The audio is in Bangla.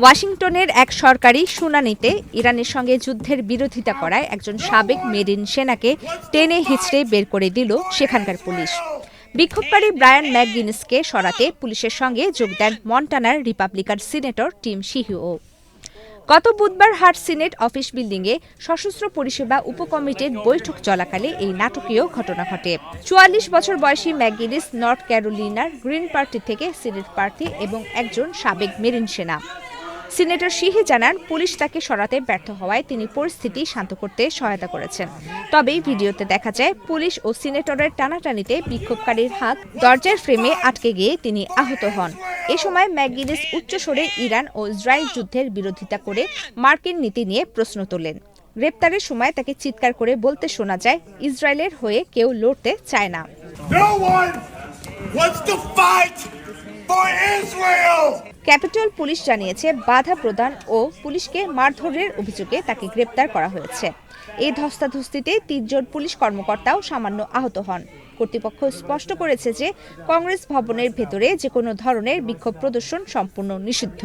ওয়াশিংটনের এক সরকারি শুনানিতে ইরানের সঙ্গে যুদ্ধের বিরোধিতা করায় একজন সাবেক মেরিন সেনাকে টেনে হিঁচড়ে বের করে দিল সেখানকার পুলিশ। বিক্ষোভকারী ব্রায়ান ম্যাকগিনিসকে সরাতে পুলিশের সঙ্গে যোগ দেন মন্টানার রিপাবলিকান সিনেটর টিম শিহিও। গত বুধবার হার্ট সিনেট অফিস বিল্ডিংয়ে সশস্ত্র পরিষেবা উপকমিটির বৈঠক চলাকালে এই নাটকীয় ঘটনা ঘটে। ৪৪ বছর বয়সী ম্যাকগিনিস নর্থ ক্যারোলিনার গ্রিন পার্টি থেকে সিনেট প্রার্থী এবং একজন সাবেক মেরিন সেনা। সিনেটর শিহি জানান, পুলিশ তাকে সরাতে ব্যর্থ হওয়ায় তিনি পরিস্থিতি শান্ত করতে সহায়তা করেছেন। তবে ভিডিওতে দেখা যায় পুলিশ ও সিনেটরের টানাটানিতে বিক্ষোভকারীর হাত দরজার ফ্রেমে আটকে গিয়ে তিনি আহত হন। এ সময় ম্যাকগিনিস উচ্চস্বরে ইরান ও ইসরায়েল যুদ্ধের বিরোধিতা করে মার্কিন নীতি নিয়ে প্রশ্ন তোলেন। গ্রেপ্তারের সময় তাকে চিৎকার করে বলতে শোনা যায়, ইসরায়েলের হয়ে কেউ লড়তে চায় না। ক্যাপিটল পুলিশ জানিয়েছে, বাধা প্রদান ও পুলিশকে মারধরের অভিযোগে তাকে গ্রেপ্তার করা হয়েছে। এই ধস্তাধস্তিতে ৩ জন পুলিশ কর্মকর্তাও সামান্য আহত হন। কর্তৃপক্ষ স্পষ্ট করেছে যে কংগ্রেস ভবনের ভেতরে যেকোনো ধরনের বিক্ষোভ প্রদর্শন সম্পূর্ণ নিষিদ্ধ।